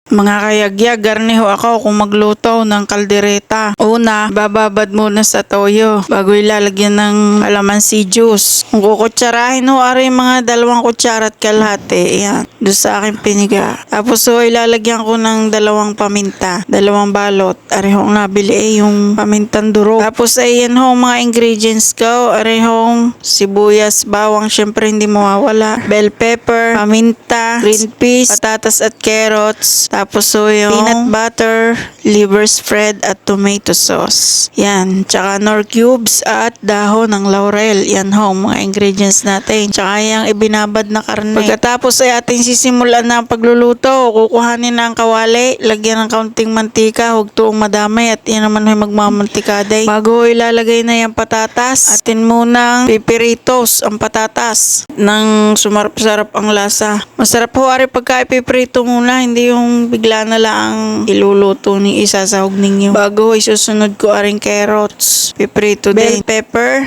Mga kayagyag, garniho ako kung magluto ng kaldereta. Una, bababad muna sa toyo bago ilalagyan ng calamansi juice. Kung kukutsarahin ho, ari mga 2 kutsara at kalahati. Yan, doon sa aking piniga. Tapos ho, ilalagyan ko ng 2 paminta, 2 balot. Ari ho, nabili yung pamintang durog. Tapos ayan ho, mga ingredients ko. Ari ho, sibuyas, bawang, syempre hindi mawawala. Bell pepper, paminta, green peas, patatas at carrots. Tapos so yung peanut butter, liver spread at tomato sauce. Yan. Tsaka nor cubes at dahon ng laurel. Yan ho, mga ingredients natin. Tsaka yung ibinabad na karne. Pagkatapos ay ating sisimulan na ang pagluluto. Kukuhanin na ang kawali. Lagyan ng kaunting mantika. Huwag tuong madamay at yan naman ay magmamantikada. Bago ilalagay na yung patatas, atin munang pipiritos ang patatas nang sumarap-sarap ang lasa. Masarap ho ari pagka ipiprito muna, hindi yung bigla na lang iluluto ni isasahog ninyo. Bago isusunod ko aring carrots, piprito din, bell pepper,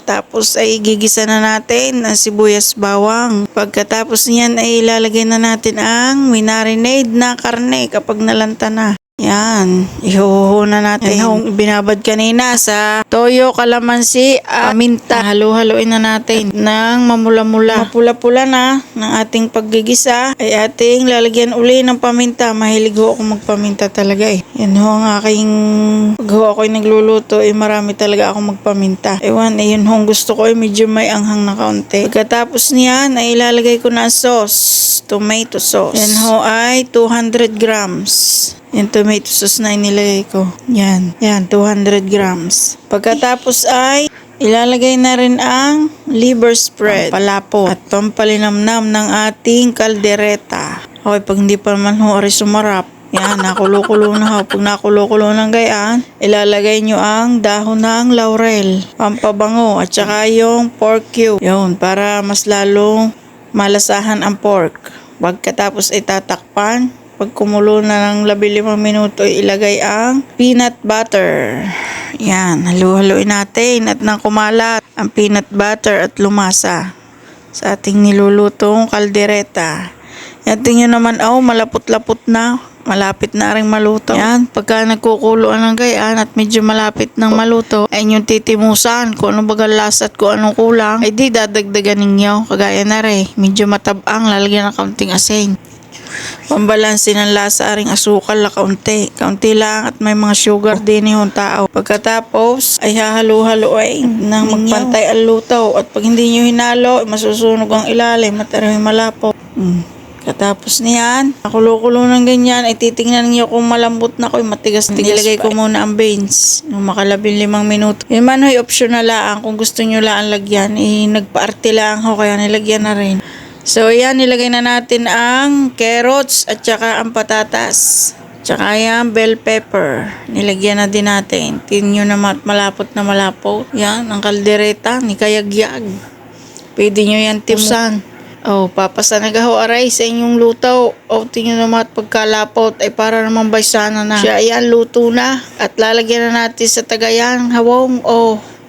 tapos ay gigisa na natin ang sibuyas bawang. Pagkatapos niyan ay ilalagay na natin ang minarinade na karne kapag nalanta na. Yan, ihuhuho na natin yung binabad kanina sa toyo, kalamansi, minta. Halo-haloin na natin ng mamula-mula. Mapula-pula na ng ating paggigisa ay ating lalagyan uli ng paminta. Mahilig ho ako magpaminta talaga eh. Yan ho ang aking pag ho ako'y nagluluto eh marami talaga ako magpaminta. Ewan, eh yun ho gusto ko eh medyo may anghang na kaunti. Pagkatapos niyan ay ilalagay ko na ang sauce, tomato sauce. Yan ho ay 200 grams. Yung tomato sauce na inilagay ko. Yan, 200 grams. Pagkatapos ay ilalagay na rin ang liver spread, pampalapot at pampalinamnam ng ating kaldereta. Okay, pag hindi pa naman ho ari sumarap, yan, nakulo-kulo na ho. Pag nakulo-kulo ng gayaan, ilalagay nyo ang dahon ng laurel, pampabango, at saka yung pork cube. Yun, para mas lalong malasahan ang pork. Pagkatapos ay tatakpan. Pag kumulo na ng 15 minuto, ilagay ang peanut butter. Yan, halu-haluin natin at nang kumalat ang peanut butter at lumasa sa ating nilulutong kaldereta. Yan, tingnan naman, malapot-lapot na. Malapit na ring maluto. Yan, pagka nagkukuluan ng gayaan at medyo malapit ng maluto, ay yung titimusan kung ano bagang lasa at kung anong kulang, ay di dadagdagan ninyo. Kagaya na rin, medyo matabang, lalagyan ng kaunting asin. Pambalansin ng lasa aring asukal na kaunti. Kaunti lang at may mga sugar din yung tao. Pagkatapos ay hahalo-haloin nang magpantay ang luto. At pag hindi nyo hinalo, masusunog ang ilalim at aring malapo. Katapos niyan, nakulo-kulo ng ganyan, ay titingnan niyo kung malambot na ko, matigas-tigas. Ilagay ko muna ang beans nung makalabing 5 minuto. Yun man ho'y optional lang. Kung gusto nyo lang lagyan, nagpaarte lang ho, kaya nilagyan na rin. So, yan, nilagay na natin ang carrots at saka ang patatas. Tsaka yan, bell pepper. Nilagyan na din natin. Tingnan nyo naman, malapot na malapot. Yan, ang kaldereta ni Kayagyag. Pwede nyo yan timusan. Papasa na gaho aray sa inyong luto. Tingnan naman at pagkalapot ay para naman baysana na. Siya, yan, luto na. At lalagyan na natin sa tagayan, hawong.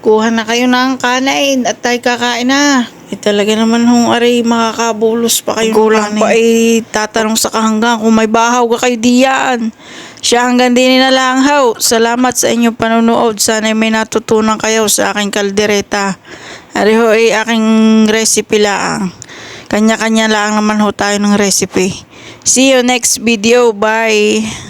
Kuha na kayo ng kanin at tayo kakain na. Talaga naman hong aray makakabulos pa kayo. Kulang pa ay tatanong sa kahanggang kung may bahaw ka kayo diyan. Siya hanggang din na lang ho. Salamat sa inyong panonood. Sana may natutunan kayo sa aking kaldereta. Ari ho ay aking recipe lang. Kanya-kanya lang naman ho tayo ng recipe. See you next video. Bye!